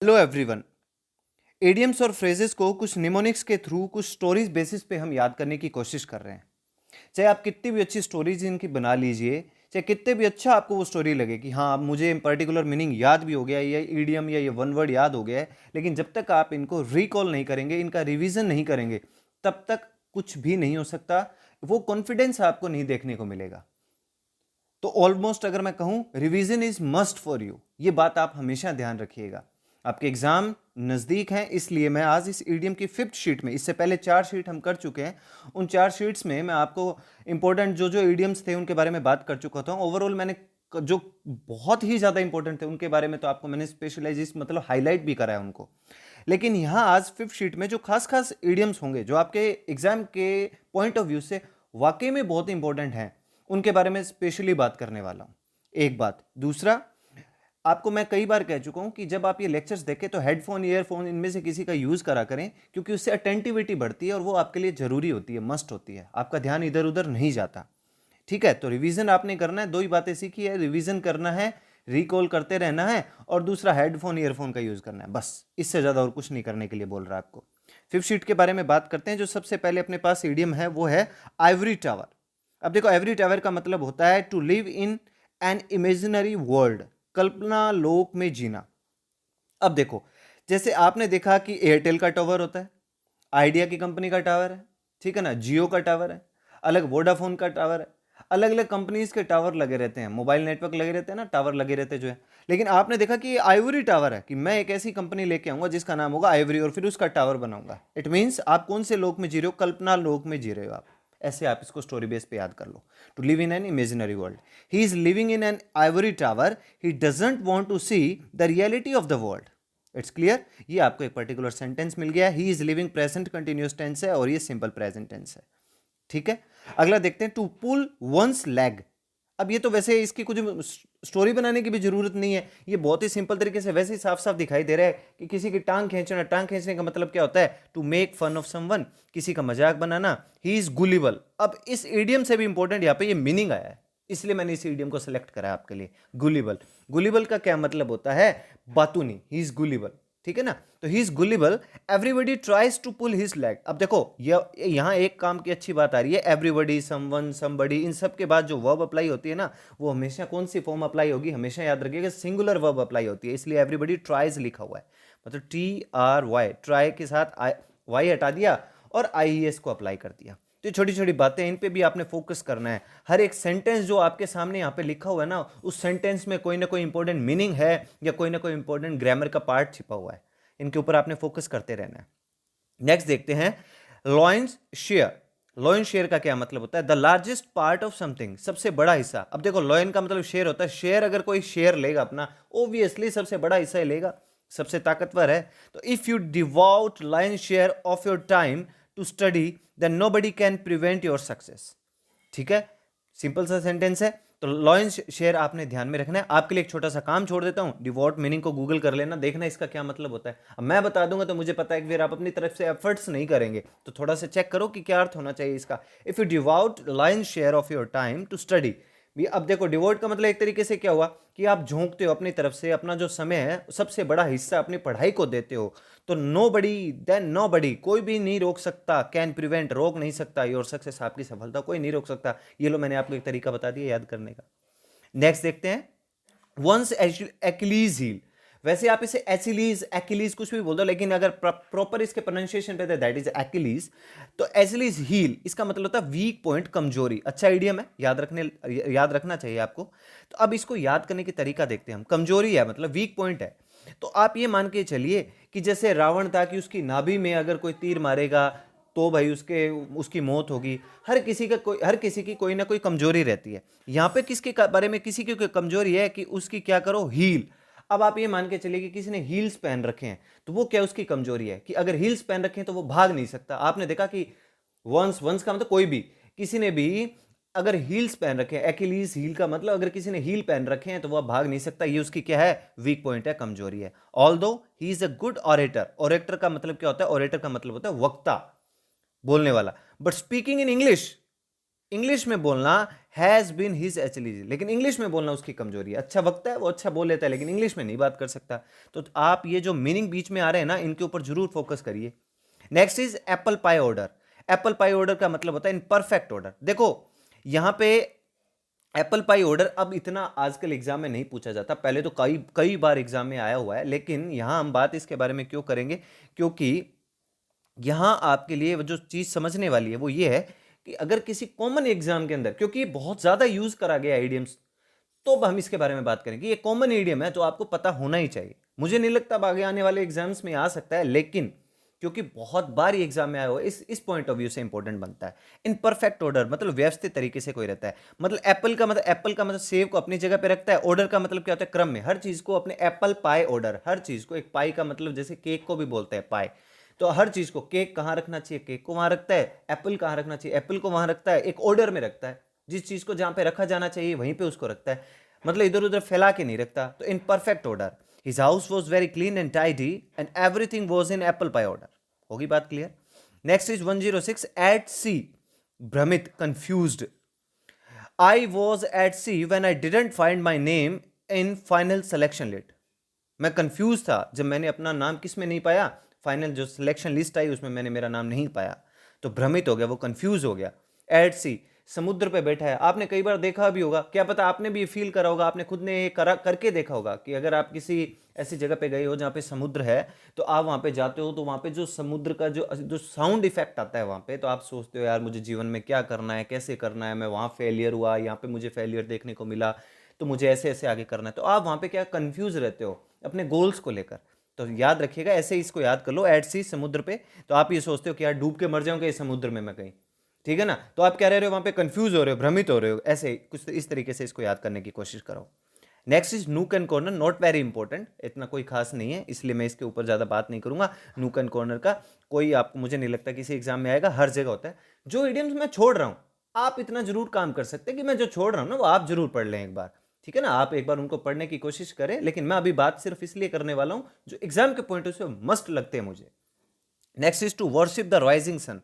Hello everyone. Idioms और phrases को कुछ निमोनिक्स के थ्रू कुछ स्टोरीज बेसिस पे हम याद करने की कोशिश कर रहे हैं। चाहे आप कितनी भी अच्छी स्टोरीज इनकी बना लीजिए, चाहे कितने भी अच्छा आपको वो स्टोरी लगे कि हाँ मुझे पर्टिकुलर मीनिंग याद भी हो गया, ये ईडियम या ये वन वर्ड याद हो गया है, लेकिन जब तक आप इनको रिकॉल नहीं करेंगे, इनका रिवीजन नहीं करेंगे, तब तक कुछ भी नहीं हो सकता। वो कॉन्फिडेंस आपको नहीं देखने को मिलेगा। तो ऑलमोस्ट अगर मैं कहूं revision is must for you, ये बात आप हमेशा ध्यान रखिएगा। आपके एग्जाम नजदीक हैं, इसलिए मैं आज इस ईडीएम की 5th शीट में, इससे पहले 4 शीट हम कर चुके हैं, उन 4 शीट्स में मैं आपको इंपॉर्टेंट जो जो ईडीएम्स थे उनके बारे में बात कर चुका था। ओवरऑल मैंने जो बहुत ही ज्यादा इंपॉर्टेंट थे उनके बारे में तो आपको मैंने स्पेशलाइज मतलब हाईलाइट भी करा है उनको। लेकिन यहां आज 5th शीट में जो खास खास ईडियम्स होंगे जो आपके एग्जाम के पॉइंट ऑफ व्यू से वाकई में बहुत इंपॉर्टेंट हैं, उनके बारे में स्पेशली बात करने वाला हूं। एक बात। दूसरा, आपको मैं कई बार कह चुका हूं कि जब आप ये लेक्चर्स देखें तो हेडफोन, ईयरफोन इनमें से किसी का यूज करा करें, क्योंकि उससे अटेंटिविटी बढ़ती है और वो आपके लिए जरूरी होती है, मस्ट होती है। आपका ध्यान इधर उधर नहीं जाता। ठीक है, तो रिवीजन आपने करना है। 2 ही बातें सीखी है, रिवीजन करना है, रिकॉल करते रहना है, और दूसरा हेडफोन ईयरफोन का यूज करना है। बस इससे ज्यादा और कुछ नहीं करने के लिए बोल रहा है आपको। 5th शीट के बारे में बात करते हैं। जो सबसे पहले अपने पास इडियम है वो है आइवरी टावर। अब देखो, एवरी टावर का मतलब होता है to live in an imaginary world, कल्पना लोक में जीना। अब देखो, जैसे आपने देखा कि एयरटेल का टावर होता है, आइडिया की कंपनी का टावर है, ठीक है ना, जियो का टावर है, अलग वोडाफोन का टावर है, अलग अलग कंपनीज के टावर लगे रहते हैं, मोबाइल नेटवर्क लगे रहते हैं ना, टावर लगे रहते हैं जो है। लेकिन आपने देखा कि ये आइवरी टावर है, कि मैं एक ऐसी कंपनी लेके आऊंगा जिसका नाम होगा आइवरी और फिर उसका टावर बनाऊंगा। इट मीन्स आप कौन से लोक में जी रहे हो? कल्पना लोक में जी रहे हो आप। ऐसे आप इसको स्टोरी बेस पे याद कर लो। To live in an imaginary world, he is living in an ivory tower, he doesn't want to see the reality of the world. It's clear. ये आपको एक पर्टिकुलर सेंटेंस मिल गया। He is living present continuous tense है और ये simple present tense है। ठीक है, अगला देखते हैं, टू पुल वंस लेग। अब ये तो वैसे इसकी कुछ स्टोरी बनाने की भी जरूरत नहीं है, ये बहुत ही सिंपल तरीके से वैसे ही साफ साफ दिखाई दे रहा है कि किसी की टांग खींचना। टांग खींचने का मतलब क्या होता है? To make fun of someone, किसी का मजाक बनाना। ही इज गुलिबल। अब इस इडियम से भी इंपॉर्टेंट यहां पे ये मीनिंग आया है, इसलिए मैंने इस इडियम को सेलेक्ट करा आपके लिए। गुलिबल, गुलिबल का क्या मतलब होता है? बातूनी। ही इज गुलिबल, ठीक है ना। तो he is gullible, everybody tries to pull his leg. अब देखो, यहां एक काम की अच्छी बात आ रही है, एवरीबडी, समवन, समबडी, इन सब के बाद जो वर्ब अप्लाई होती है ना, वो हमेशा कौन सी फॉर्म अप्लाई होगी? हमेशा याद रखिएगा, सिंगुलर वर्ब अप्लाई होती है। इसलिए एवरीबडी ट्राइज लिखा हुआ है, मतलब TRY, ट्राई के साथ वाई हटा दिया और IES को अप्लाई कर दिया। तो छोटी छोटी बातें, इन पे भी आपने फोकस करना है। हर एक सेंटेंस जो आपके सामने यहाँ पे लिखा हुआ है ना, उस सेंटेंस में कोई ना कोई इंपॉर्टेंट मीनिंग है या कोई ना कोई इंपॉर्टेंट ग्रामर का पार्ट छिपा हुआ है। इनके ऊपर आपने फोकस करते रहना है। नेक्स्ट देखते हैं, लॉयंस शेयर। लॉयन शेयर का क्या मतलब होता है? The largest part of something, सबसे बड़ा हिस्सा। अब देखो, लॉयन का मतलब शेयर होता है। शेयर, अगर कोई शेयर लेगा अपना, ऑब्वियसली सबसे बड़ा हिस्सा ही लेगा, सबसे ताकतवर है। तो if you devote lion share of your time to study, then nobody can prevent your success. ठीक है, सिंपल सा सेंटेंस है। तो लॉयंस शेयर आपने ध्यान में रखना है। आपके लिए एक छोटा सा काम छोड़ देता हूं, डिवोट मीनिंग को गूगल कर लेना, देखना इसका क्या मतलब होता है। अब मैं बता दूंगा तो मुझे पता है कि फिर आप अपनी तरफ से एफर्ट्स नहीं करेंगे, तो थोड़ा सा चेक करो कि क्या अर्थ होना चाहिए इसका। If you devote lion's share of your time to study, भी अब देखो, डिवोट का मतलब एक तरीके से क्या हुआ कि आप झोंकते हो अपनी तरफ से, अपना जो समय है सबसे बड़ा हिस्सा अपनी पढ़ाई को देते हो। तो नो बडी, देन नो बडी, कोई भी नहीं रोक सकता, कैन प्रिवेंट, रोक नहीं सकता, योर सक्सेस, आपकी सफलता कोई नहीं रोक सकता। ये लो, मैंने आपको एक तरीका बता दिया याद करने का। नेक्स्ट देखते हैं, वंस एक्लीज हील। वैसे आप इसे एसिलीज, एक्लीज कुछ भी बोल दो, लेकिन अगर प्रॉपर इसके प्रोनाउंसिएशन पे दैट इज एक्लीज। तो एसिलीज हील, इसका मतलब होता है वीक पॉइंट, कमजोरी। अच्छा इडियम है, याद रखना चाहिए आपको। तो अब इसको याद करने की तरीका देखते हैं हम। कमजोरी है मतलब वीक पॉइंट है, तो आप ये मान के चलिए कि जैसे रावण था कि उसकी नाभि में अगर कोई तीर मारेगा तो भाई उसकी मौत होगी। हर किसी की कोई ना कोई कमजोरी रहती है। यहां पे किसके बारे में किसी की कमजोरी है कि उसकी क्या करो? हील। अब आप ये मान के चलिए कि किसी ने हील्स पहन रखे हैं, तो वो क्या उसकी कमजोरी है कि अगर हील्स पहन रखे हैं तो वो भाग नहीं सकता। आपने देखा कि वंस, वंस का मतलब कोई भी, किसी ने भी अगर हील्स पहन रखे हैं, एक्लीज हील का मतलब अगर किसी ने हील पहन रखे हैं तो वह भाग नहीं सकता। ये उसकी क्या है? वीक पॉइंट है, कमजोरी है। Although he is a good orator. Orator का मतलब क्या होता है? ऑरेटर का मतलब होता है वक्ता, बोलने वाला। But speaking in English, English में बोलना हैज बीन हिज एक्चुअली, लेकिन इंग्लिश में बोलना उसकी कमजोरी है। अच्छा वक्त है, वो अच्छा बोल लेता है, लेकिन इंग्लिश में नहीं बात कर सकता। तो आप ये जो मीनिंग बीच में आ रहे हैं ना, इनके ऊपर जरूर फोकस करिए। Next is apple pie order. Apple pie order का मतलब होता है इन परफेक्ट ऑर्डर। देखो यहां पे एप्पल पाई ऑर्डर अब इतना आजकल एग्जाम में नहीं पूछा जाता, पहले तो कई कई बार एग्जाम में आया हुआ है, लेकिन यहां हम बात इसके बारे में क्यों करेंगे, क्योंकि यहां आपके लिए जो चीज समझने वाली है वो ये है कि अगर किसी कॉमन एग्जाम के अंदर, क्योंकि ये बहुत ज्यादा यूज करा गया आइडियम्स, तो अब हम इसके बारे में बात करेंगे। ये कॉमन इडियम है तो आपको पता होना ही चाहिए। मुझे नहीं लगता अब आगे आने वाले एग्जाम्स में आ सकता है, लेकिन क्योंकि बहुत बार ये एग्जाम में आया हुआ है, इस पॉइंट ऑफ व्यू से इंपॉर्टेंट बनता है। इन परफेक्ट ऑर्डर मतलब व्यवस्थित तरीके से कोई रहता है। मतलब एप्पल का मतलब सेव को अपनी जगह पे रखता है। ऑर्डर का मतलब क्या होता है, क्रम में, हर चीज को अपने एप्पल पाई ऑर्डर, हर चीज को, एक पाई का मतलब जैसे केक को भी बोलते हैं पाई, तो हर चीज को केक कहाँ रखना चाहिए, केक को वहां रखता है। एप्पल कहाँ रखना चाहिए, एप्पल को वहां रखता है। एक ऑर्डर में रखता है, जिस चीज को जहां पे रखा जाना चाहिए वहीं पे उसको रखता है, मतलब इधर उधर फैला के नहीं रखता। तो in perfect order, his house was very clean and tidy and everything was in apple pie order. होगी बात क्लियर। नेक्स्ट इज 106 एट सी, भ्रमित, confused. I was at see when I didn't find my name in final selection list. मैं confuse था जब मैंने अपना नाम किस में नहीं पाया, फाइनल जो सिलेक्शन लिस्ट आई उसमें मैंने मेरा नाम नहीं पाया, तो भ्रमित हो गया, वो कंफ्यूज हो गया। एट सी, समुद्र पे बैठा है। आपने कई बार देखा भी होगा, क्या पता आपने भी ये फील करा होगा, आपने खुद ने ये करा करके देखा होगा कि अगर आप किसी ऐसी जगह पे गए हो जहाँ पे समुद्र है, तो आप वहाँ पे जाते हो, तो वहाँ पे जो समुद्र का जो जो साउंड इफेक्ट आता है वहाँ पे, तो आप सोचते हो यार मुझे जीवन में क्या करना है, कैसे करना है, मैं वहाँ फेलियर हुआ, यहाँ पे मुझे फेलियर देखने को मिला, तो मुझे ऐसे ऐसे आगे करना है। तो आप वहाँ पे क्या कंफ्यूज रहते हो अपने गोल्स को लेकर। तो याद रखिएगा, ऐसे इसको याद कर लो, एट सी, समुद्र पे। तो आप ये सोचते हो कि यार डूब के मर जाऊंगा इस समुद्र में मैं कहीं, ठीक है ना, तो आप क्या रह रहे हो वहां पे, कंफ्यूज हो रहे हो, भ्रमित हो रहे हो, ऐसे कुछ इस तरीके से इसको याद करने की कोशिश करो। Next is nook and corner, not very important, इतना कोई खास नहीं है, इसलिए मैं इसके ऊपर ज़्यादा बात नहीं करूंगा। नूक एंड कॉर्नर का कोई आपको, मुझे नहीं लगता किसी एग्जाम में आएगा, हर जगह होता है। जो इडियम्स मैं छोड़ रहा हूँ, आप इतना जरूर काम कर सकते हैं कि मैं जो छोड़ रहा हूँ ना वो आप जरूर पढ़ लें एक बार, ठीक है ना, आप एक बार उनको पढ़ने की कोशिश करें। लेकिन मैं अभी बात सिर्फ इसलिए करने वाला हूं जो एग्जाम के पॉइंट से मस्ट लगते हैं मुझे। Next is to worship the rising sun.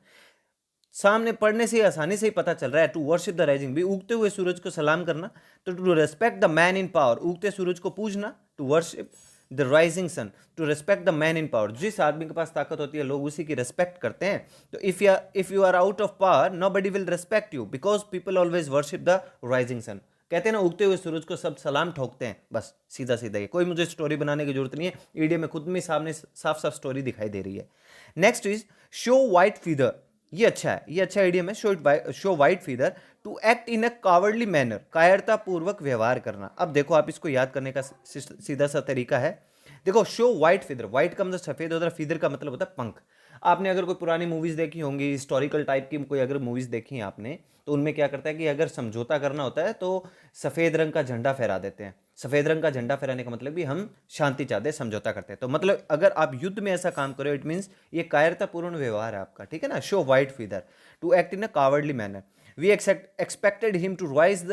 सामने पढ़ने से आसानी से ही पता चल रहा है, टू वर्शिप द राइजिंग भी उगते हुए सूरज को सलाम करना, तो to respect the man in power, उगते सूरज को पूजना, to worship the rising sun, to respect the man in power, जिस आदमी के पास ताकत होती है लोग उसी की रेस्पेक्ट करते हैं। तो if you are out of power nobody will respect you because people always worship the rising sun. कहते हैं ना, उगते हुए सूरज को सब सलाम ठोकते हैं, बस सीधा सीधा ये, कोई मुझे स्टोरी बनाने की जरूरत नहीं है, ईडियम में खुद में सामने साफ साफ स्टोरी दिखाई दे रही है। Next is show white feather, ये अच्छा है, ये अच्छा आइडियम है। Show white feather, to act in a cowardly manner, कायरता पूर्वक व्यवहार करना। अब देखो आप इसको याद करने का सीधा सा तरीका है। देखो शो वाइट फीदर, वाइट का मतलब सफेद होता है, फीदर का मतलब होता है पंख। आपने अगर कोई पुरानी मूवीज देखी होंगी, हिस्टोरिकल टाइप की कोई अगर मूवीज देखी हैं आपने, तो उनमें क्या करता है कि अगर समझौता करना होता है तो सफेद रंग का झंडा फहरा देते हैं। सफेद रंग का झंडा फहराने का मतलब भी हम शांति चाहते हैं, समझौता करते हैं। तो मतलब अगर आप युद्ध में ऐसा काम करो, इट मीन्स ये कायरतापूर्ण व्यवहार है आपका, ठीक है ना। Show white feather, to act in a cowardly manner, we expected him to rise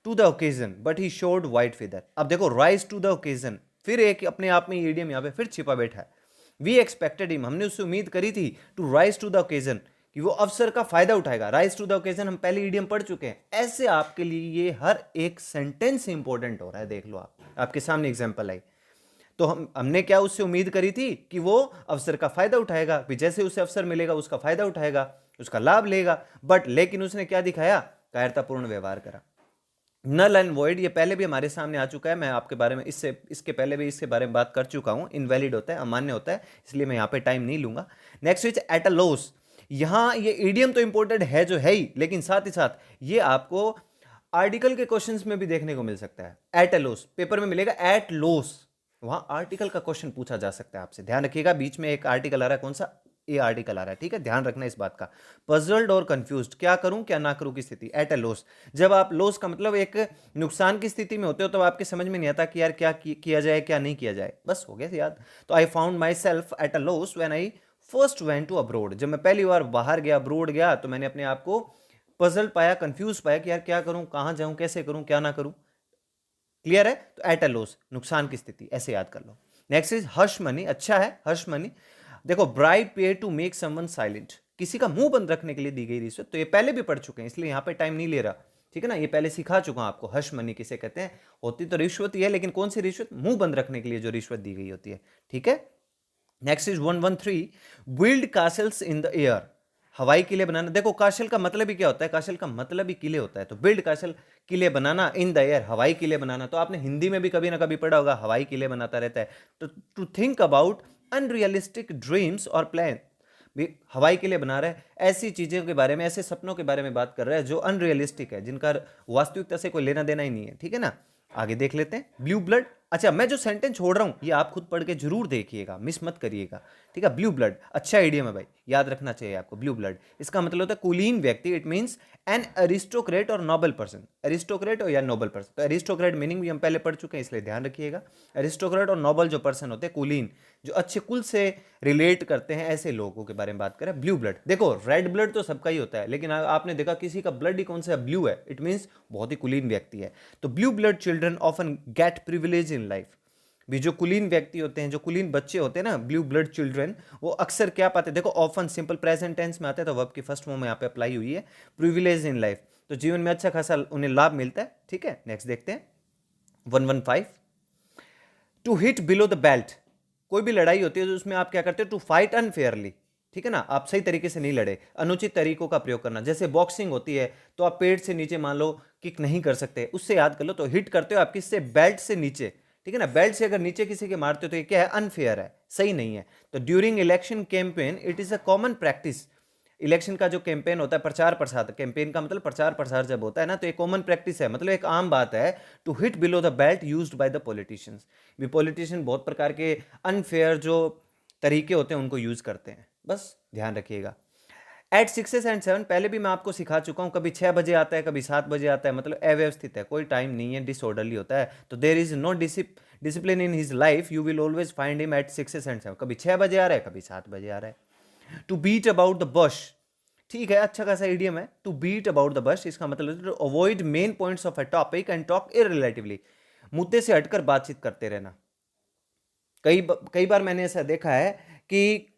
to the occasion but he showed white feather. अब देखो राइज टू द ओकेजन, फिर एक अपने आप में ईडियम यहाँ पे फिर छिपा बैठा है। वी एक्सपेक्टेड हिम, हमने उससे उम्मीद करी थी, to rise to the occasion, कि वो अवसर का फायदा उठाएगा। राइज टू द ओकेजन हम पहले ईडियम पढ़ चुके हैं। ऐसे आपके लिए ये हर एक सेंटेंस इंपॉर्टेंट हो रहा है, देख लो आप, आपके सामने एग्जांपल आई। तो हमने क्या उससे उम्मीद करी थी कि वो अवसर का फायदा उठाएगा, भी जैसे उसे अवसर मिलेगा उसका फायदा उठाएगा, उसका लाभ लेगा, बट लेकिन उसने क्या दिखाया, कायरतापूर्ण व्यवहार करा। नल एंड वॉइड, ये पहले भी हमारे सामने आ चुका है, मैं आपके बारे में इसके पहले भी इसके बारे में बात कर चुका हूं। इनवैलिड होता है, अमान्य होता है, इसलिए मैं यहाँ पे टाइम नहीं लूंगा। Next is eight a loss. यहाँ ये ईडियम तो इंपॉर्टेंट है जो है ही, लेकिन साथ ही साथ ये आपको आर्टिकल के क्वेश्चंस में भी देखने को मिल सकता है। एट अ लॉस पेपर में मिलेगा, एट लॉस, वहां आर्टिकल का क्वेश्चन पूछा जा सकता है आपसे। ध्यान रखिएगा, बीच में एक आर्टिकल आ रहा है, कौन सा, ये आर्टिकल आ रहा है, ठीक है, ध्यान रखना इस बात का। पजल्ड और कंफ्यूज्ड, क्या करूं क्या ना करूं की स्थिति, एट अ लॉस। जब आप लॉस का मतलब एक नुकसान की स्थिति में होते हो, तो आपके समझ में नहीं आता कि यार क्या किया जाए क्या नहीं किया जाए, बस हो गया याद। तो I found myself at a loss when I first went to abroad, जब मैं पहली बार बाहर गया, अब्रोड गया, तो मैंने अपने आप को पजल पाया, कंफ्यूज पाया कि यार क्या करूं, कहां जाऊं, कैसे करूं, क्या ना करूं। क्लियर है, तो एट अ लॉस, नुकसान की स्थिति, ऐसे याद कर लो। नेक्स्ट इज हर्ष मनी, अच्छा है हर्ष मनी। देखो ब्राइब पे टू मेक समवन साइलेंट, किसी का मुंह बंद रखने के लिए दी गई रिश्वत, तो ये पहले भी पढ़ चुके हैं, इसलिए यहाँ पे टाइम नहीं ले रहा, ठीक है ना, ये पहले सिखा चुका हूं आपको। हश मनी किसे कहते हैं, होती तो रिश्वत ही है, लेकिन कौन सी रिश्वत, मुंह बंद रखने के लिए जो रिश्वत दी गई होती है, ठीक है। Next is 113, build castles in the air, हवाई किले बनाना। देखो कासल का मतलब ही क्या होता है, कासल का मतलब ही किले होता है, तो बिल्ड कासल, किले बनाना, इन द एयर, हवाई किले बनाना। तो आपने हिंदी में भी कभी ना कभी पढ़ा होगा, हवाई किले बनाता रहता है। तो to think about unrealistic dreams और प्लान, भी हवाई किले बना रहा है, ऐसी चीज़ों के बारे में, ऐसे सपनों के बारे में बात कर रहा है जो अनरियलिस्टिक है, जिनका वास्तविकता से कोई लेना देना ही नहीं है, ठीक है ना। आगे देख लेते हैं, ब्लू ब्लड। अच्छा, मैं जो सेंटेंस छोड़ रहा हूं ये आप खुद पढ़ के जरूर देखिएगा, मिस मत करिएगा, ठीक है। ब्लू ब्लड अच्छा आइडिया है भाई, याद रखना चाहिए आपको। ब्लू ब्लड इसका मतलब होता है कुलीन व्यक्ति, इट मीन्स एन अरिस्टोक्रेट और नोबल पर्सन, अरिस्टोक्रेट और या नोबल पर्सन। तो अरिस्टोक्रेट मीनिंग भी हम पहले पढ़ चुके हैं, इसलिए ध्यान रखिएगा। अरिस्टोक्रेट और नोबल जो पर्सन होते हैं, कुलीन, जो अच्छे कुल से रिलेट करते हैं, ऐसे लोगों के बारे में बात करें। ब्लू ब्लड, देखो रेड ब्लड तो सबका ही होता है, लेकिन आपने देखा किसी का ब्लड ही कौन सा ब्लू है, इट मीन्स बहुत ही कुलीन व्यक्ति है। तो blue blood children often get privilege in life, भी जो कुलीन व्यक्ति होते हैं, जो कुलीन बच्चे होते हैं ना, ब्लू ब्लड चिल्ड्रन, वो अक्सर क्या पाते हैं, देखो ऑफन सिंपल प्रेजेंट टेंस में आता है, तो वर्ब की फर्स्ट फॉर्म में यहाँ पे अप्लाई हुई है, प्रिविलेज इन लाइफ, तो जीवन में अच्छा खासा उन्हें लाभ मिलता है, ठीक है। नेक्स्ट देखते हैं 115, to hit below the belt, कोई भी लड़ाई होती है तो उसमें आप क्या करते हो, टू फाइट अनफेयरली, ठीक है ना, आप सही तरीके से नहीं लड़े, अनुचित तरीकों का प्रयोग करना। जैसे बॉक्सिंग होती है तो आप पेट से नीचे मान लो किक नहीं कर सकते, उससे याद कर लो, तो हिट करते हो आप किससे, बेल्ट से नीचे, ठीक है ना। बेल्ट से अगर नीचे किसी के मारते हो तो ये क्या है, अनफेयर है, सही नहीं है। तो during election campaign it is a common practice, election का जो कैंपेन होता है, प्रचार प्रसार, कैंपेन का मतलब प्रचार प्रसार जब होता है ना, तो एक कॉमन प्रैक्टिस है, मतलब एक आम बात है, to hit below the belt used by the politicians. भी पॉलिटिशियन बहुत प्रकार के अनफेयर जो तरीके होते हैं उनको यूज करते हैं, बस ध्यान रखिएगा। एट 6 एंड 7 पहले भी मैं आपको सिखा चुका हूं, कभी 6 बजे आता है, कभी 7 बजे आता है, मतलब अव्यवस्थित है, कोई टाइम नहीं है, डिसऑर्डरली होता है। तो there is no discipline in his life, you will always find him at 6 and 7, कभी 6 बजे आ रहा है, कभी 7 बजे आ रहा है। To beat about the bush, ठीक है, अच्छा खासा इडियम है, to beat about the bush, इसका मतलब to avoid main points of a topic and talk irrelatively, मुद्दे से हटकर बातचीत करते रहना। कई बार मैंने ऐसा देखा है कि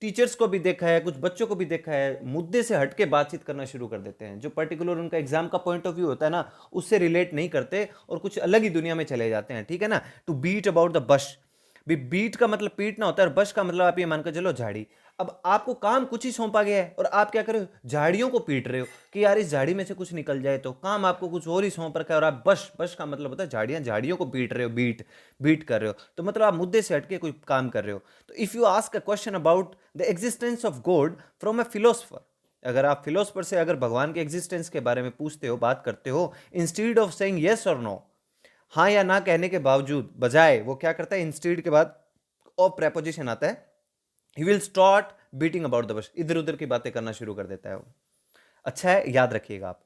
टीचर्स को भी देखा है, कुछ बच्चों को भी देखा है, मुद्दे से हटके बातचीत करना शुरू कर देते हैं, जो पर्टिकुलर उनका एग्जाम का पॉइंट ऑफ व्यू होता है ना, उससे रिलेट नहीं करते और कुछ अलग ही दुनिया में चले जाते हैं, ठीक है ना। To beat about the bush, भी बीट का मतलब पीटना होता है और बश का मतलब आप ये मानकर चलो झाड़ी। अब आपको काम कुछ ही सौंपा गया है और आप क्या कर रहे हो, झाड़ियों को पीट रहे हो कि यार इस झाड़ी में से कुछ निकल जाए, तो काम आपको कुछ और ही सौंप रखा है और आप बश, बश का मतलब होता है झाड़ियां, झाड़ियों को पीट रहे हो, बीट बीट कर रहे हो, तो मतलब आप मुद्दे से हटके कोई काम कर रहे हो। तो if you ask a question about the existence of God from a philosopher, अगर आप फिलोसफर से अगर भगवान के एग्जिस्टेंस के बारे में पूछते हो, बात करते हो, इंस्टीड ऑफ सेइंग यस और नो, हाँ या ना कहने के बावजूद, बजाय वो क्या करता है, इंस्टीड के बाद ऑफ प्रेपोजिशन आता है, he will start beating about the बश, इधर उधर की बातें करना शुरू कर देता है वो। अच्छा है, याद रखिएगा आप।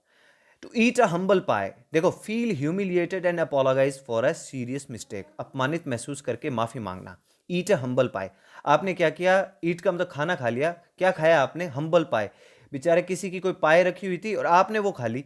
To eat a humble pie, देखो feel humiliated and apologise for a serious mistake, अपमानित महसूस करके माफी मांगना। ईट अ हम्बल पाए, आपने क्या किया, ईट का मतलब खाना खा लिया, क्या खाया आपने, हम्बल पाए, बेचारे किसी की कोई पाए रखी हुई थी और आपने वो खा ली,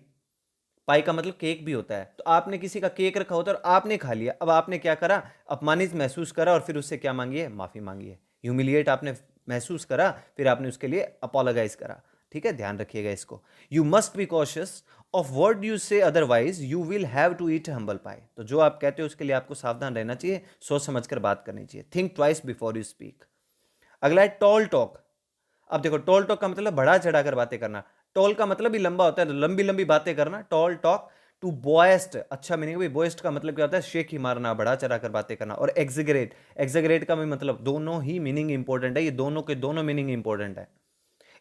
पाई का मतलब केक भी होता है, तो आपने किसी का केक रखा होता है और आपने खा लिया, अब आपने क्या करा, अपमानित महसूस करा और फिर उससे क्या मांगी है, माफी मांगी है। ह्यूमिलिएट आपने महसूस करा, फिर आपने उसके लिए अपोलोगाइज करा, ठीक है, ध्यान रखिएगा इसको। You must be cautious of word you say, otherwise you will have to eat humble pie, तो जो आप कहते हो उसके लिए आपको सावधान रहना चाहिए, सोच समझकर बात करनी चाहिए। Think twice before you speak. अगला है टॉल टॉक। अब देखो टॉल टॉक का मतलब बढ़ा चढ़ाकर बातें करना, टॉल का मतलब ही लंबा होता है, लंबी लंबी बातें करना, टॉल टॉक। टू बॉयस्ट, अच्छा मीनिंग भी, बॉयस्ट का मतलब क्या होता है, शेख ही मारना, बढ़ा चढ़ाकर बातें करना। और एग्जिगरेट, एग्जिगरेट का भी मतलब, दोनों ही मीनिंग इंपॉर्टेंट है, ये दोनों के दोनों मीनिंग इंपॉर्टेंट है।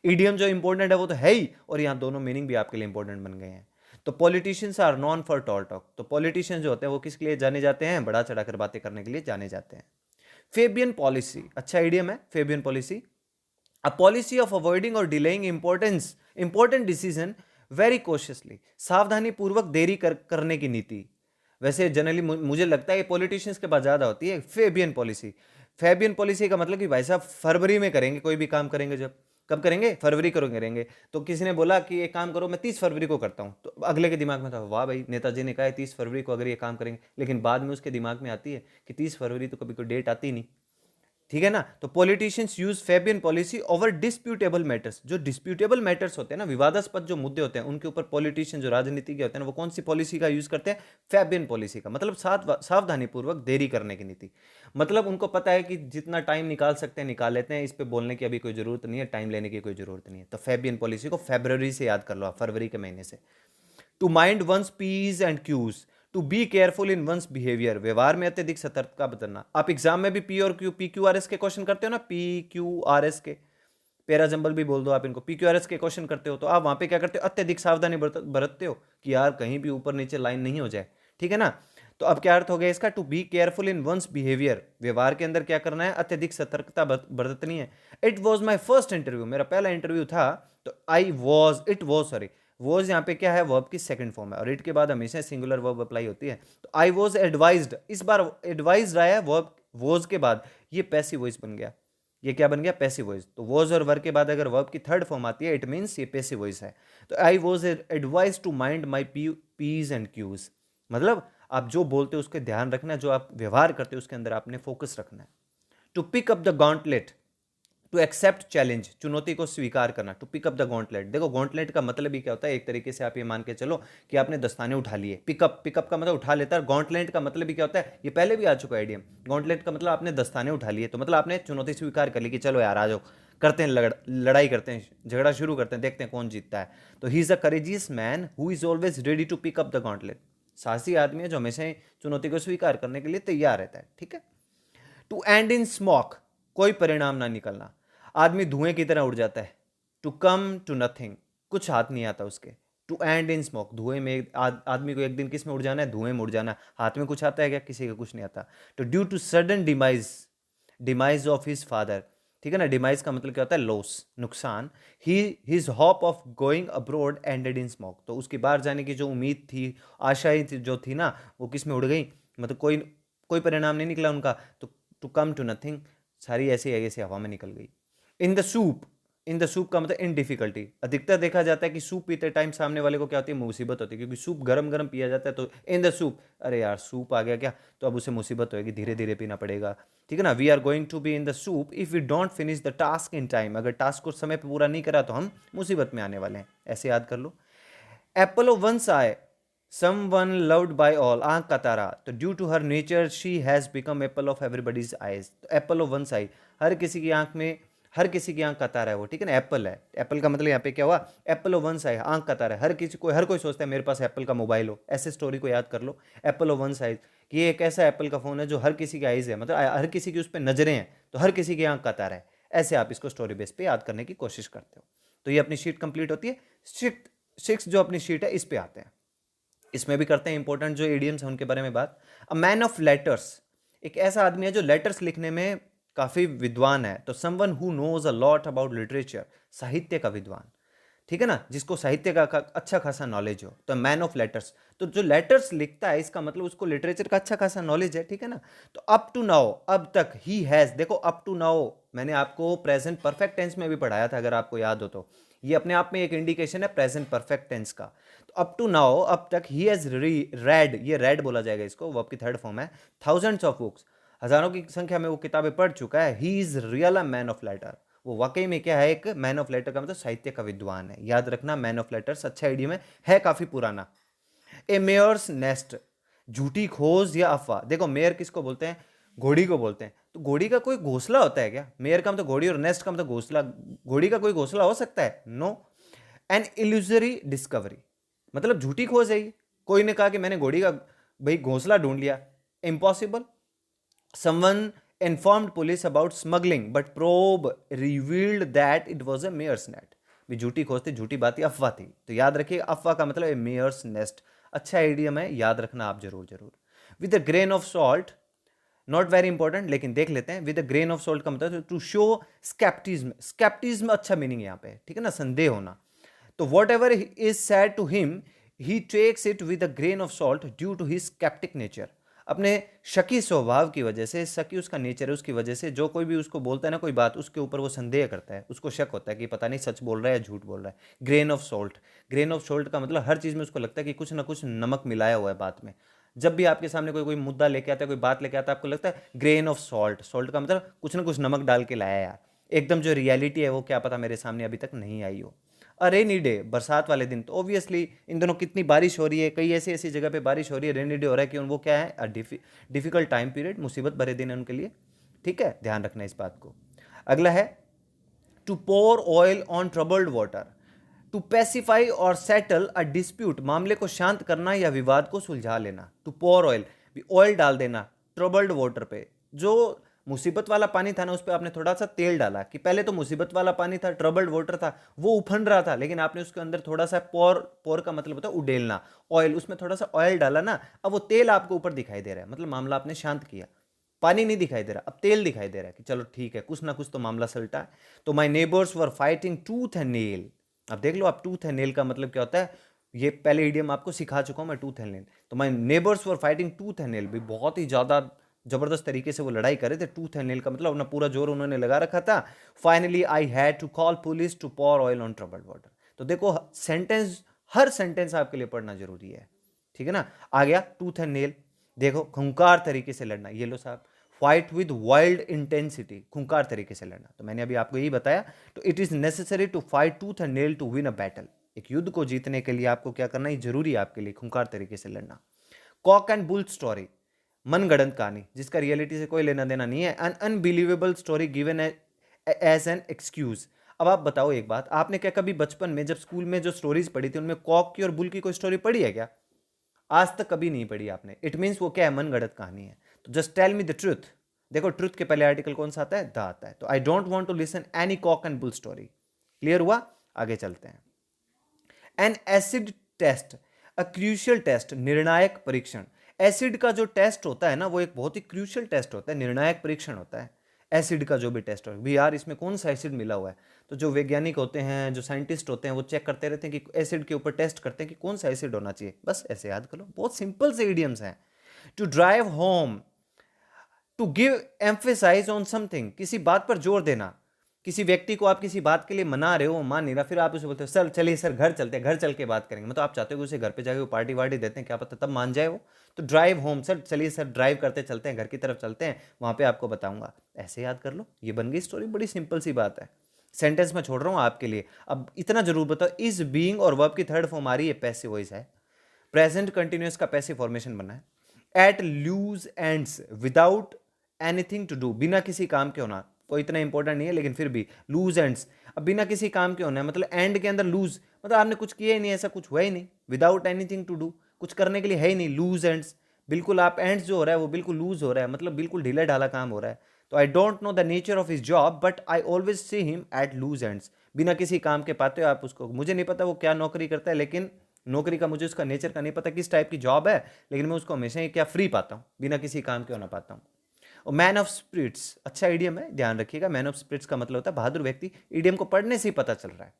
ईडियम जो इंपॉर्टेंट है वो तो है ही, और यहाँ दोनों मीनिंग भी आपके लिए इंपॉर्टेंट बन गए हैं। तो politicians are known for tall talk, तो पॉलिटिशियन जो होते हैं वो किसके लिए जाने जाते हैं, बढ़ा चढ़ाकर बातें करने के लिए जाने जाते हैं। फेबियन पॉलिसी, अच्छा ईडियम है Fabian policy, a policy of avoiding or delaying important decision very cautiously, सावधानी पूर्वक देरी करने की नीति। वैसे जनरली मुझे लगता है ये पॉलिटिशियंस के पास ज्यादा होती है फेबियन पॉलिसी। फेबियन पॉलिसी का मतलब कि भाई साहब फरवरी में करेंगे, कोई भी काम करेंगे, जब कब करेंगे, फरवरी करेंगे। तो किसी ने बोला कि ये काम करो, मैं 30 फरवरी को करता हूँ, तो अगले के दिमाग में था, वाह भाई नेताजी ने कहा है 30 फरवरी को अगर ये काम करेंगे, लेकिन बाद में उसके दिमाग में आती है कि 30 फरवरी तो कभी कोई डेट आती नहीं, ठीक है ना। तो politicians use Fabian policy over disputable matters. जो डिस्प्यूटेबल मैटर्स होते हैं ना, विवादास्पद जो मुद्दे होते हैं, उनके ऊपर पॉलिटिशियन जो राजनीति के होते हैं ना, वो कौन सी पॉलिसी का यूज करते हैं? फेबियन पॉलिसी का। मतलब सावधानी पूर्वक देरी करने की नीति। मतलब उनको पता है कि जितना टाइम निकाल सकते हैं निकाल लेते हैं, इस पे बोलने की अभी कोई जरूरत नहीं है, टाइम लेने की कोई जरूरत नहीं है। तो फेबियन पॉलिसी को फेब्रवरी से याद कर लो आप, फरवरी के महीने से। To mind one's p's and q's, to be careful in one's behaviour, व्यवहार में अत्यधिक सतर्कता बरतना। आप एग्जाम में भी पी और Q, P Q R S के क्वेश्चन करते हो ना, पी क्यू आर एस के, पैराजंबल भी बोल दो आप इनको, पी क्यू आर एस के क्वेश्चन करते हो, तो आप वहां पे क्या करते हो? अत्यधिक सावधानी बरतते हो कि यार कहीं भी ऊपर नीचे लाइन नहीं हो जाए, ठीक है ना। तो अब क्या अर्थ हो गया इसका? To be careful in one's behaviour, व्यवहार के अंदर क्या करना है? अत्यधिक सतर्कता बरतनी है। It was my first interview, मेरा पहला इंटरव्यू था। तो इट वॉज सॉरी, वॉज यहाँ पे क्या है? वर्ब की सेकंड फॉर्म है, और इट के बाद हमेशा सिंगुलर वर्ब अप्लाई होती है। तो आई वॉज एडवाइज्ड, इस बार एडवाइज्ड आया है वर्ब वॉज के बाद, ये पैसिव वॉइस बन गया। ये क्या बन गया? Passive voice. तो वॉज और वर्ब के बाद अगर वर्ब की थर्ड फॉर्म आती है, इट मीन्स ये पैसिव वॉइस है। तो I was advise to mind my p's and q's, मतलब आप जो बोलते हो उसके ध्यान रखना है, जो आप व्यवहार करते हो उसके अंदर आपने फोकस रखना है। To pick up the gauntlet, to accept challenge, चुनौती को स्वीकार करना। To pick up the gauntlet, देखो गॉन्टलेट का मतलब ही क्या होता है? एक तरीके से आप ये मान के चलो कि आपने दस्ताने उठा लिए। पिकअप, पिकअप का मतलब उठा लेता है। गॉन्टलेट का मतलब ही क्या होता है? ये पहले भी आ चुका है आइडियम। गॉन्टलेट का मतलब आपने दस्ताने उठा लिए, तो मतलब आपने चुनौती स्वीकार कर ली कि चलो यार आ जाओ, करते हैं लड़ाई करते हैं, झगड़ा शुरू करते हैं, देखते हैं कौन जीतता है। तो he is a courageous man who is always ready to pick up the gauntlet, साहसी आदमी है जो हमेशा ही चुनौती को स्वीकार करने के लिए तैयार रहता है, ठीक है। टू एंड इन स्मोक, कोई परिणाम ना निकलना, आदमी धुएं की तरह उड़ जाता है। टू कम टू नथिंग, कुछ हाथ नहीं आता उसके। टू एंड इन स्मोक, धुएं में आदमी को एक दिन किस में उड़ जाना है? धुएं में उड़ जाना। हाथ में कुछ आता है क्या? किसी का कुछ नहीं आता। तो due to sudden demise, demise of his father, ठीक है ना। डिमाइज का मतलब क्या होता है? लॉस, नुकसान। He his hope of going abroad ended in smoke, तो उसकी बाहर जाने की जो उम्मीद थी, आशाएं थी जो थी ना, वो किस में उड़ गई? मतलब कोई कोई परिणाम नहीं निकला उनका। तो टू कम टू नथिंग, सारी ऐसी ऐसी हवा में निकल गई। इन the soup, in the soup का मतलब इन डिफिकल्टी। अधिकतर देखा जाता है कि सूप पीते टाइम सामने वाले को क्या होती है? मुसीबत होती है, क्योंकि सूप गरम गरम पिया जाता है। तो इन द सूप, अरे यार सूप आ गया क्या? तो अब उसे मुसीबत होगी, धीरे धीरे पीना पड़ेगा, ठीक है ना। We are going to be in the soup if we don't finish the task in time, अगर टास्क को समय पर पूरा नहीं करा तो हम मुसीबत में आने वाले हैं, ऐसे याद कर लो। Apple of one's eye, someone loved by all, आंख का तारा। तो due to her nature she has become apple of everybody's eyes. तो एप्पल ऑफ वंस आई, हर किसी की आंख में, हर किसी की आंख का तारा है वो, ठीक है ना। एप्पल है, एप्पल का मतलब यहाँ पे क्या हुआ? एप्पल ऑफ वंस आई, आंख का तारा है। हर किसी को, हर कोई सोचता है मेरे पास एप्पल का मोबाइल हो, ऐसे स्टोरी को याद कर लो। एप्पल ऑफ वंस आइज, कि ये एक ऐसा एप्पल का फोन है जो हर किसी की आइज है, मतलब हर किसी की उस पर नजरें हैं, तो हर किसी की आंख का तारा है। ऐसे आप इसको स्टोरी बेस पे याद करने की कोशिश करते हो। तो ये अपनी शीट कंप्लीट होती है। सिक्स जो अपनी शीट है इस पे आते हैं, इसमें भी करते हैं इंपॉर्टेंट जो एडियम्स हैं उनके बारे में बात। अ मैन ऑफ लेटर्स, एक ऐसा आदमी है जो लेटर्स लिखने में काफी विद्वान है। तो someone who knows a lot about literature, साहित्य का विद्वान, ठीक है ना, जिसको साहित्य का अच्छा खासा नॉलेज हो। तो मैन ऑफ लेटर्स, तो जो लेटर्स लिखता है इसका मतलब उसको लिटरेचर का अच्छा खासा नॉलेज है, ठीक है ना। तो अप टू नाउ, अब तक, ही हैज, देखो अप टू नाउ मैंने आपको प्रेजेंट परफेक्ट टेंस में भी पढ़ाया था अगर आपको याद हो तो। ये अपने आप में एक इंडिकेशन है प्रेजेंट परफेक्ट टेंस का। तो अप टू नाउ, अब तक, ही हैज रेड, ये रेड बोला जाएगा इसको, वो आपकी थर्ड फॉर्म है। थाउजेंड्स ऑफ बुक्स, हजारों की संख्या में वो किताबें पढ़ चुका है। He is real a man of letter, वो वाकई में क्या है? एक मैन ऑफ लेटर का मतलब साहित्य का विद्वान है। याद रखना, मैन ऑफ लेटर्स अच्छा आइडियम है काफी पुराना। ए मेयर्स नेस्ट, झूठी खोज या अफवाह। देखो मेयर किसको बोलते हैं? घोड़ी को बोलते हैं। तो घोड़ी का कोई घोंसला होता है क्या? मेयर का मतलब घोड़ी और नेस्ट का मतलब घोंसला। घोड़ी का कोई घोंसला हो सकता है? नो। एन इल्यूजरी डिस्कवरी, मतलब झूठी खोज है ये। कोई ने कहा कि मैंने घोड़ी का भाई घोंसला ढूंढ लिया, impossible. Someone informed police about smuggling, but probe revealed that it was a mare's net. भी झूठी खोज थी, झूठी बात थी, अफवाह थी। तो याद रखिए अफवाह का मतलब मेयर्स नेस्ट, अच्छा आइडियम है, याद रखना आप जरूर जरूर। With a grain of salt, not very important लेकिन देख लेते हैं। With a grain of salt का मतलब टू शो स्केप्टिज्म, स्केप्टिज्म अच्छा मीनिंग यहाँ पे, ठीक है ना, संदेह होना। तो whatever is said to him he takes it with a grain of salt due to his skeptic nature. अपने शकी स्वभाव की वजह से, शकी उसका नेचर है, उसकी वजह से जो कोई भी उसको बोलता है ना कोई बात, उसके ऊपर वो संदेह करता है, उसको शक होता है कि पता नहीं सच बोल रहा है या झूठ बोल रहा है। Grain of salt, grain of salt का मतलब हर चीज़ में उसको लगता है कि कुछ ना कुछ नमक मिलाया हुआ है बात में। जब भी आपके सामने कोई कोई मुद्दा लेके आता है, कोई बात लेके आता है, आपको लगता है ग्रेन ऑफ सॉल्ट, सॉल्ट का मतलब कुछ ना कुछ नमक डाल के लाया यार, एकदम जो रियलिटी है वो क्या पता मेरे सामने अभी तक नहीं आई हो। रेनी डे, बरसात वाले दिन, तो ऑब्वियसली इन दोनों कितनी बारिश हो रही है, कई ऐसी ऐसी जगह पे बारिश हो रही है, रेनी डे हो रहा है कि वो क्या है, डिफिकल्ट टाइम पीरियड, मुसीबत भरे दिन है उनके लिए। ठीक है, ध्यान रखना इस बात को। अगला है to pour oil on troubled water, to pacify और सेटल अ डिस्प्यूट, मामले को शांत करना या विवाद को सुलझा लेना। टू पोर ऑयल, ऑयल डाल देना ट्रबल्ड वाटर पे, जो मुसीबत वाला पानी था ना उस पर आपने थोड़ा सा तेल डाला, कि पहले तो मुसीबत वाला पानी था, ट्रबल्ड वाटर था, वो उफन रहा था, लेकिन आपने उसके अंदर थोड़ा सा पोर, पोर का मतलब होता है उडेलना, ऑयल, उसमें थोड़ा सा ऑयल डाला ना, अब वो तेल आपको ऊपर दिखाई दे रहा है, मतलब मामला आपने शांत किया। पानी नहीं दिखाई दे रहा, अब तेल दिखाई दे रहा है कि चलो ठीक है, कुछ ना कुछ तो मामला सलटा है। तो my neighbours were fighting tooth and nail. अब देख लो आप, टूथ एंड नेल का मतलब क्या होता है, ये पहले इडियम आपको सिखा चुका हूं मैं, टूथ एंड नेल। तो my neighbours were fighting tooth and nail, भी बहुत ही ज्यादा जबरदस्त तरीके से वो लड़ाई कर रहे थे। टूथ एंड नेल का मतलब अपना पूरा जोर उन्होंने लगा रखा था। Finally I had to call police to pour oil on troubled water. तो देखो सेंटेंस, हर सेंटेंस आपके लिए पढ़ना जरूरी है, ठीक है ना। आ गया टूथ एंड नेल, देखो खुंकार तरीके से लड़ना, ये लो साहब, फाइट विद वाइल्ड इंटेंसिटी, खुंकार तरीके से लड़ना। तो मैंने अभी आपको यही बताया। तो it is necessary to fight tooth and nail to win a battle, एक युद्ध को जीतने के लिए आपको क्या करना है, जरूरी है आपके लिए खुंकार तरीके से लड़ना। कॉक एंड बुल स्टोरी, मनगढ़ंत कहानी जिसका रियलिटी से कोई लेना देना नहीं है। An unbelievable story given as an excuse. अब आप बताओ एक बात, आपने क्या कभी बचपन में जब स्कूल में जो स्टोरीज पढ़ी थी उनमें कॉक की और बुल की कोई स्टोरी पढ़ी है क्या? आज तक कभी नहीं पढ़ी आपने। इट मीन्स वो क्या है, मनगढ़ंत कहानी है। तो just tell me the truth. देखो ट्रुथ के पहले आर्टिकल कौन सा आता है, द आता है। तो I don't want to listen any cock and bull story. Clear हुआ? आगे चलते हैं। An acid test, a crucial test, निर्णायक परीक्षण। एसिड का जो टेस्ट होता है ना, वो एक बहुत ही क्रूशियल टेस्ट होता है, निर्णायक परीक्षण होता है। एसिड का जो भी टेस्ट हो भी यार, इसमें कौन सा एसिड मिला हुआ है, तो जो वैज्ञानिक होते हैं, जो साइंटिस्ट होते हैं, वो चेक करते रहते हैं कि एसिड के ऊपर टेस्ट करते हैं कि कौन सा एसिड होना चाहिए। बस ऐसे याद कर लो, बहुत सिंपल से इडियम्स हैं। To drive home, to give emphasize on something, किसी बात पर जोर देना। किसी व्यक्ति को आप किसी बात के लिए मना रहे हो, मान नहीं रहा, फिर आप उसे बोलते हो सर चलिए सर घर चलते हैं, घर चल के बात करेंगे, मतलब आप चाहते हो कि उसे घर पे जाके वो पार्टी वार्टी देते हैं, क्या पता तब मान जाए वो। तो ड्राइव होम, सर चलिए सर ड्राइव करते चलते हैं, घर की तरफ चलते हैं, वहां पे आपको बताऊंगा। ऐसे याद कर लो, ये बन गई स्टोरी, बड़ी सिंपल सी बात है। सेंटेंस में छोड़ रहा हूं आपके लिए। अब इतना जरूर बताओ, इज बीइंग और वर्ब की थर्ड फॉर्म आ रही है, पैसिव वॉइस है। प्रेजेंट कंटिन्यूअस का पैसिव फॉर्मेशन बना है। At loose ends, without anything to do, बिना किसी काम के होना। कोई इतना इंपॉर्टेंट नहीं है लेकिन फिर भी, लूज एंड्स, अब बिना किसी काम के होना है, मतलब एंड के अंदर लूज, मतलब आपने कुछ किया ही नहीं, ऐसा कुछ हुआ ही नहीं। विदाउट एनीथिंग टू डू, कुछ करने के लिए है ही नहीं, लूज एंड्स, बिल्कुल आप एंड्स जो हो रहा है वो बिल्कुल लूज हो रहा है, मतलब बिल्कुल ढीला ढाला काम हो रहा है। तो I don't know the nature of his job but I always see him at loose ends, बिना किसी काम के पाते हो आप उसको, मुझे नहीं पता वो क्या नौकरी करता है, लेकिन नौकरी का मुझे उसका नेचर का नहीं पता, किस टाइप की जॉब है, लेकिन मैं उसको हमेशा ही क्या फ्री पाता हूँ, बिना किसी काम के होना पाता हूँ। और मैन ऑफ स्पिरिट्स, अच्छा इडियम है, ध्यान रखिएगा। मैन ऑफ स्पिरिट्स का मतलब होता है बहादुर व्यक्ति। इडियम को पढ़ने से ही पता चल रहा है।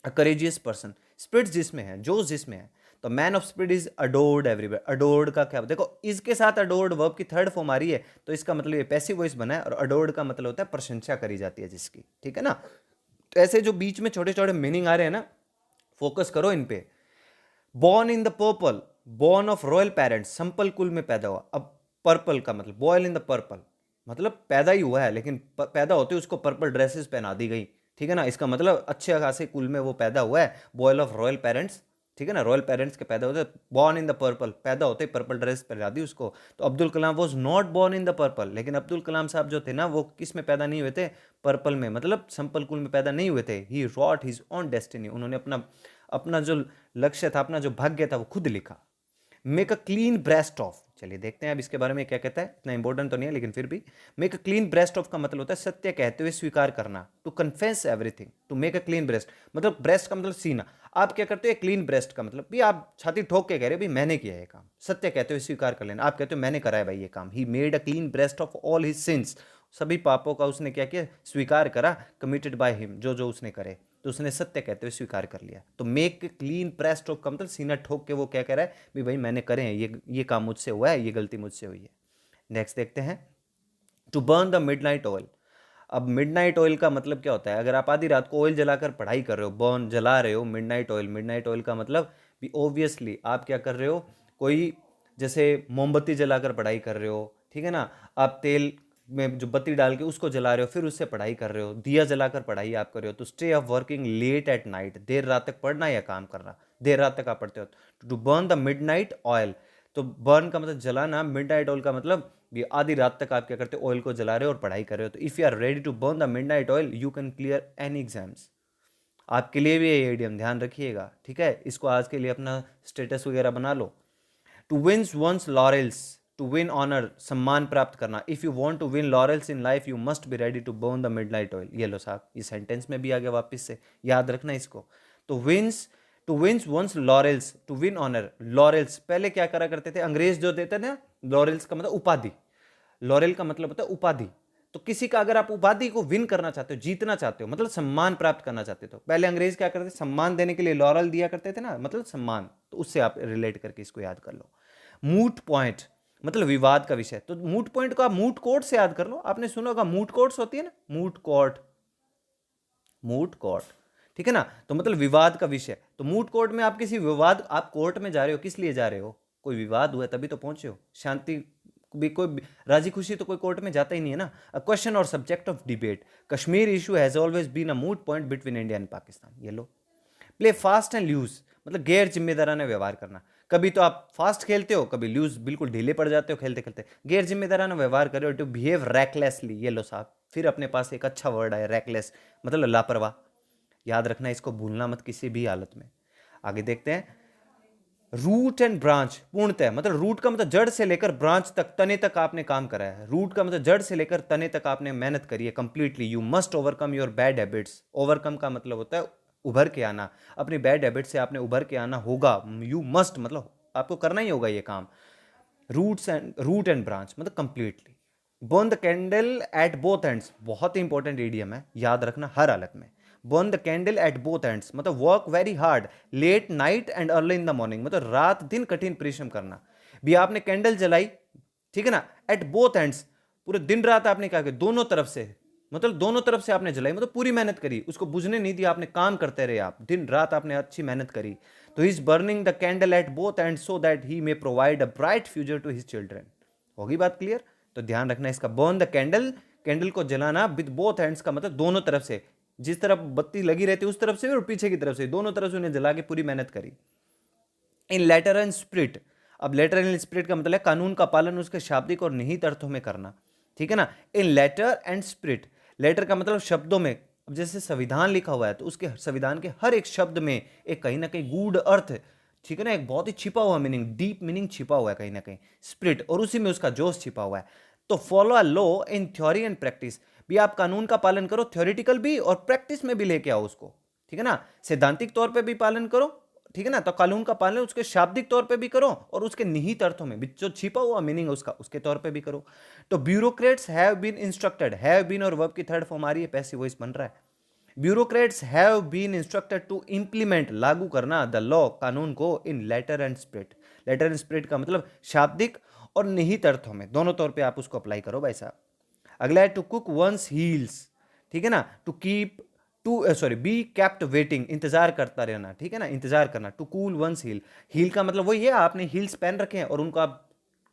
अ करेजियस पर्सन, स्पिरिट्स जिसमें है, जोश जिसमें है। तो man of spirit is adored everywhere. Adored का क्या, देखो इसके साथ अडोर्ड वर्ब की थर्ड फॉर्म आ रही है, तो इसका मतलब ये पैसिव वॉइस बना है, और अडोर्ड का मतलब होता है प्रशंसा करी जाती है जिसकी, ठीक है ना। तो ऐसे जो बीच में छोटे छोटे मीनिंग आ रहे हैं ना, फोकस करो इन पे। Born in the purple, born of royal parents, संपल कुल में पैदा हुआ। अब पर्पल का मतलब, बॉयल इन द पर्पल, मतलब पैदा ही हुआ है, लेकिन पैदा होते उसको पर्पल ड्रेसेस पहना दी गई, ठीक है ना। इसका मतलब अच्छे खासे कुल में वो पैदा हुआ है, बॉयल ऑफ रॉयल पेरेंट्स, ठीक है ना। रॉयल पेरेंट्स के पैदा होते, बॉर्न इन द पर्पल, पैदा होते पर्पल ड्रेस पहना दी उसको। तो Abdul Kalam was not born in the purple, लेकिन अब्दुल कलाम साहब जो थे ना, वो किस में पैदा नहीं हुए थे, पर्पल में, मतलब संपल कुल में पैदा नहीं हुए थे। ही रॉट हिज ऑन डेस्टिनी, उन्होंने अपना अपना जो लक्ष्य था, अपना जो भाग्य था, वो खुद लिखा। Make a clean breast of, चलिए देखते हैं अब इसके बारे में क्या कहता है। इतना इंपॉर्टेंट तो नहीं है लेकिन फिर भी। Make a clean breast of का मतलब होता है सत्य कहते हुए स्वीकार करना। To confess everything, to make a clean breast, मतलब ब्रेस्ट का मतलब सीना। आप क्या करते हो, क्लीन ब्रेस्ट का मतलब भी आप छाती ठोक के कह रहे हो भाई मैंने किया है काम, सत्य कहते हुए स्वीकार कर लेना। आप कहते हो मैंने करा है भाई ये काम। He made a clean breast of all his sins, सभी पापों का उसने क्या किया, स्वीकार करा। कमिटेड बाय हिम, जो जो उसने करे, तो उसने सत्य कहते हुए स्वीकार कर लिया। तो मेक क्लीन ब्रेस्ट ऑफ का मतलब सीना ठोक के वो क्या कह रहा है भी भाई मैंने करे हैं, ये काम मुझसे हुआ है, ये गलती मुझसे हुई है। नेक्स्ट देखते हैं। To burn the midnight oil, अब मिडनाइट ऑयल का मतलब क्या होता है, अगर आप आधी रात को ऑयल जलाकर पढ़ाई कर रहे हो, बर्न जला रहे हो, मिडनाइट ऑयल, मिडनाइट ऑयल का मतलब भी ऑब्वियसली आप क्या कर रहे हो, कोई जैसे मोमबत्ती जलाकर पढ़ाई कर रहे हो, ठीक है ना, आप तेल में जो बत्ती डाल के उसको जला रहे हो, फिर उससे पढ़ाई कर रहे हो, दिया जलाकर पढ़ाई आप कर रहे हो, तो stay off working late at night, देर रात तक पढ़ना या काम करना, देर रात तक आप पढ़ते हो। To burn the midnight oil, तो बर्न का मतलब जलाना, मिडनाइट ऑयल का मतलब ये आधी रात तक आप क्या करते हो, ऑयल को जला रहे हो और पढ़ाई कर रहे हो। तो if you are ready to burn the midnight oil you can clear any exams. आपके लिए भी ये एडियम ध्यान रखिएगा, ठीक है, इसको आज के लिए अपना स्टेटस वगैरह बना लो। To wins one's laurels, to win honour, सम्मान प्राप्त करना। If you want to win laurels in life you must be ready to burn the midnight oil. ये लो साहब, ये सेंटेंस में भी आ गया वापस से, याद रखना इसको। तो wins, to wins one's laurels, to win honour. Laurels पहले क्या करा करते थे अंग्रेज जो देते थे ना, लॉरेल्स का मतलब उपाधि, लॉरेल का मतलब होता है उपाधि। तो किसी का अगर आप उपाधि को विन करना चाहते हो, जीतना चाहते हो, मतलब सम्मान प्राप्त करना चाहते हो, तो पहले अंग्रेज क्या करते थे, सम्मान देने के लिए लॉरेल दिया करते थे ना, मतलब सम्मान, तो उससे आप रिलेट करके इसको याद कर लो। मूट पॉइंट मतलब विवाद का विषय, तो मूट पॉइंट को आप मूट कोर्ट से याद कर लो। आपने सुना होगा मूट कोर्ट्स होती है ना, मूट कोर्ट, मूट कोर्ट, ठीक है ना, तो मतलब विवाद का विषय। तो मूट कोर्ट में आप किसी विवाद, आप कोर्ट में जा रहे हो, किस लिए जा रहे हो, कोई विवाद हुआ तभी तो पहुंचे हो। शांति भी, कोई राजी खुशी तो कोई कोर्ट में जाता ही नहीं है ना। अ क्वेश्चन और subject of debate, Kashmir issue has always been a moot point between India and Pakistan. ये लो। प्ले फास्ट एंड लूज मतलब गैर जिम्मेदाराना व्यवहार करना। कभी तो आप फास्ट खेलते हो, कभी लूज, बिल्कुल ढीले पड़ जाते हो खेलते खेलते, गैर जिम्मेदाराना व्यवहार कर रहे हो। टू बिहेव रैकलेसली, ये लो साहब, फिर अपने पास एक अच्छा वर्ड है रैकलेस, मतलब लापरवाह। याद रखना, इसको भूलना मत किसी भी हालत में। आगे देखते हैं। रूट एंड ब्रांच, पूर्णतः मतलब रूट का मतलब जड़ से लेकर ब्रांच तक, तने तक आपने काम करा है। रूट का मतलब जड़ से लेकर तने तक आपने मेहनत करी है completely. You must overcome your bad habits, overcome का मतलब होता है उभर के आना, अपनी बैड हैबिट से आपने उभर के आना होगा। यू मस्ट मतलब आपको करना ही होगा ये काम। रूट एंड ब्रांच मतलब completely. Burn the candle at both ends, बहुत ही इंपॉर्टेंट इडियम है, याद रखना हर हालत में। Burn the candle at both ends मतलब work very hard late night and early in the morning, मतलब रात दिन कठिन परिश्रम करना। भी आपने कैंडल जलाई, ठीक है ना, एट बोथ एंड्स, पूरे दिन रात आपने क्या किया, दोनों तरफ से, मतलब दोनों तरफ से आपने जलाई, मतलब पूरी मेहनत करी, उसको बुझने नहीं दिया आपने, काम करते रहे आप, दिन रात आपने अच्छी मेहनत करी। तो he is burning the candle at both end so that he may provide a bright future to his children. होगी बात क्लियर? तो ध्यान रखना इसका। बर्न द कैंडल, कैंडल को जलाना विद बोथ हैंड्स का मतलब दोनों तरफ से, जिस तरफ बत्ती लगी रहती है उस तरफ से और पीछे की तरफ से, दोनों तरफ से उन्हें जला के पूरी मेहनत करी। इन लेटर एंड स्पिरिट, अब लेटर एंड स्पिरिट का मतलब है कानून का पालन उसके शाब्दिक और निहित अर्थों में करना, ठीक है ना। इन लेटर एंड स्पिरिट, लेटर का मतलब शब्दों में, अब जैसे संविधान लिखा हुआ है तो उसके संविधान के हर एक शब्द में एक कहीं ना कहीं गूढ़ अर्थ, ठीक है ना, एक बहुत ही छिपा हुआ मीनिंग, डीप मीनिंग छिपा हुआ है कहीं ना कहीं, स्पिरिट, और उसी में उसका जोश छिपा हुआ है। तो follow a law in theory and practice, भी आप कानून का पालन करो, थ्योरेटिकल भी और प्रैक्टिस में भी लेके आओ उसको, ठीक है ना। सैद्धांतिक तौर पे भी पालन करो, ठीक है ना, तो कानून का पालन उसके शाब्दिक तौर पे भी करो और उसके निहित अर्थों में भी, जो छिपा हुआ मीनिंग है उसका, उसके तौर पे भी करो। तो bureaucrats have been instructed, have been और वर्ब की थर्ड फॉर्म आ रही है, पैसिव वॉइस बन रहा है। Bureaucrats have been instructed to implement, लागू करना, द लॉ, कानून को, in letter and spirit. Letter and spirit का मतलब शाब्दिक और निहित अर्थों में, दोनों तौर पे आप उसको अप्लाई करो भाई साहब। अगला है टू कुक वंस हील्स, ठीक है ना, to keep, to sorry be kept waiting, इंतजार करता रहना, ठीक है ना, इंतजार करना। To cool one's heel, heel का मतलब वही है, आपने हील्स पहन रखे हैं और उनको आप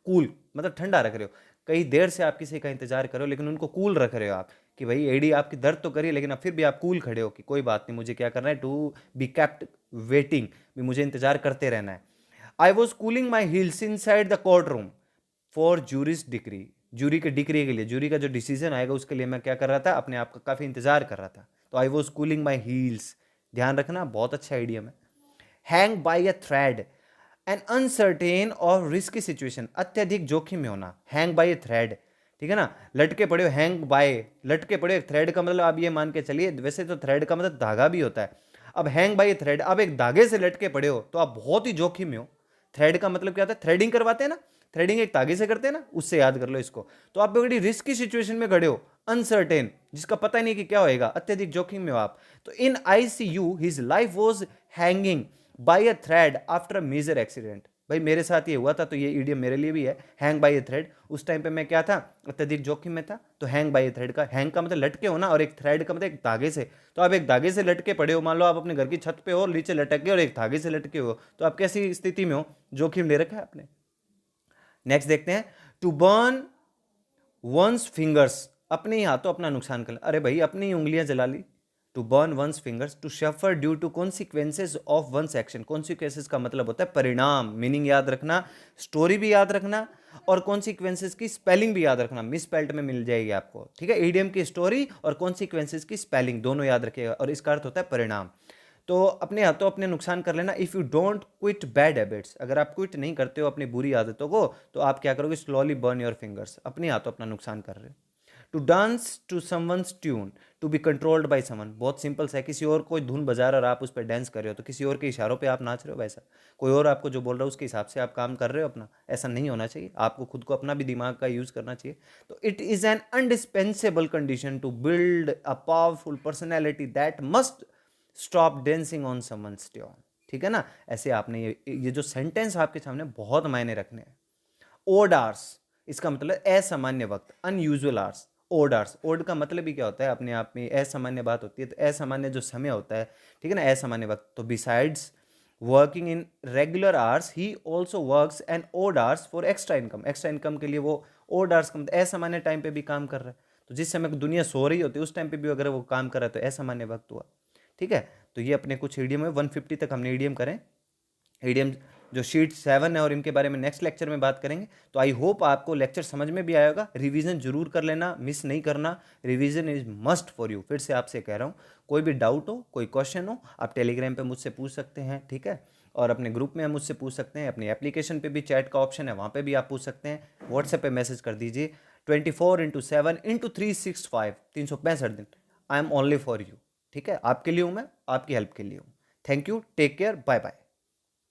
कूल मतलब ठंडा रख रहे हो, कई देर से आप किसी का इंतजार करो लेकिन उनको कूल रख रहे हो आप, कि भाई एडी आपकी दर्द तो करिए लेकिन अब फिर भी आप कूल खड़े हो कि कोई बात नहीं, मुझे क्या करना है, टू बी कैप्ट वेटिंग, भी मुझे इंतजार करते रहना है। I was cooling my heels inside the court room for jury's degree, jury के डिग्री के लिए, जूरी का जो डिसीजन आएगा उसके लिए मैं क्या कर रहा था, अपने आप का काफ़ी इंतजार कर रहा था। तो I was cooling my heels, ध्यान रखना, बहुत अच्छा आइडियम है। Hang by a thread, N uncertain और रिस्की सिचुएशन, अत्यधिक जोखिम में होना, हैंग बाई अ थ्रेड, ठीक है ना, लटके पड़े हो, हैंग बाय, लटके पड़े हो। थ्रेड का मतलब आप ये मान के चलिए, वैसे तो थ्रेड का मतलब धागा भी होता है, अब हैंग बाई थ्रेड, अब एक धागे से लटके पड़े हो तो आप बहुत ही जोखिम में हो। थ्रेड का मतलब क्या होता है, थ्रेडिंग करवाते हैं ना, थ्रेडिंग एक धागे से करते हैं ना, उससे याद कर लो इसको। तो आप बड़ी रिस्की सिचुएशन में खड़े हो, अनसर्टेन, जिसका पता ही नहीं कि क्या होएगा, अत्यधिक जोखिम में हो आप। तो in ICU his life was hanging by a thread after a major accident, भाई मेरे साथ ये हुआ था, तो ये ईडियम मेरे लिए भी है, हैंग बाय ए थ्रेड। उस टाइम पे मैं क्या था, अत्यधिक जोखिम में था, तो हैंग बाय ए थ्रेड का, हैंग का मतलब लटके हो ना, और एक थ्रेड का मतलब एक धागे से, तो आप एक धागे से लटके पड़े हो, मान लो आप अपने घर की छत पे हो, नीचे लटक गए और एक धागे से लटके हो, तो आप कैसी स्थिति में हो, जोखिम ले रखा है आपने। नेक्स्ट देखते हैं, टू बर्न वंस फिंगर्स, अपने ही हाथों अपना नुकसान कर, अरे भाई अपनी ही उंगलियां जला ली। To burn one's fingers, to suffer due to consequences of one's action, consequences का मतलब होता है परिणाम, मीनिंग याद रखना, स्टोरी भी याद रखना, और कॉन्सिक्वेंसेज की स्पेलिंग भी याद रखना, मिस स्पेल्ड में मिल जाएगी आपको, ठीक है। ईडियम की स्टोरी और कॉन्सिक्वेंसेज की स्पेलिंग दोनों याद रखिएगा, और इसका अर्थ होता है परिणाम। तो अपने हाथों अपने नुकसान कर लेना। If you don't quit bad habits, अगर आप क्विट नहीं करते हो अपनी बुरी आदतों को, तो आप क्या करोगे, स्लोली बर्न योर फिंगर्स, अपने हाथों अपना नुकसान कर रहे हो। To dance to someone's tune, to be controlled by someone, बहुत सिंपल सा है, किसी और कोई धुन बजा रहा है और आप उस पर डांस कर रहे हो, तो किसी और के इशारों पे आप नाच रहे हो, वैसा कोई और आपको जो बोल रहा है उसके हिसाब से आप काम कर रहे हो अपना, ऐसा नहीं होना चाहिए। आपको खुद को अपना भी दिमाग का यूज़ करना चाहिए। तो it is an indispensable condition to build a powerful personality that must stop dancing on someone's tune, ठीक है ना। ऐसे आपने ये जो सेंटेंस आपके सामने बहुत मायने रखने हैं। ओड आवर्स, इसका मतलब असामान्य वक्त, unusual hours. Odd hours, odd का मतलब ही क्या होता है, अपने आप में असामान्य बात होती है, तो असामान्य जो समय होता है, ठीक है ना, असामान्य वक्त। तो besides working in regular hours he also works an odd hours for extra income, extra income के लिए वो ओड आवर्स का मतलब असामान्य टाइम पे भी काम कर रहा है। तो जिस समय दुनिया सो रही होती है उस टाइम पे भी अगर वो काम कर रहा है तो असामान्य वक्त हुआ, ठीक है। तो ये अपने कुछ ईडियम है, 150 तक हमने ईडियम करें। ईडियम जो शीट 7 है और इनके बारे में नेक्स्ट लेक्चर में बात करेंगे। तो आई होप आपको लेक्चर समझ में भी आएगा। रिवीजन जरूर कर लेना, मिस नहीं करना, revision is must for you. फिर से आपसे कह रहा हूँ, कोई भी डाउट हो, कोई क्वेश्चन हो, आप टेलीग्राम पे मुझसे पूछ सकते हैं, ठीक है। और अपने ग्रुप में मुझसे पूछ सकते हैं, अपनी एप्लीकेशन पे भी चैट का ऑप्शन है, वहाँ पे भी आप पूछ सकते हैं। व्हाट्सएप पे मैसेज कर दीजिए, 24/7/365, 365 दिन I am only for you, ठीक है। आपके लिए हूँ मैं, आपकी हेल्प के लिए हूँ। Thank you, take care, bye bye.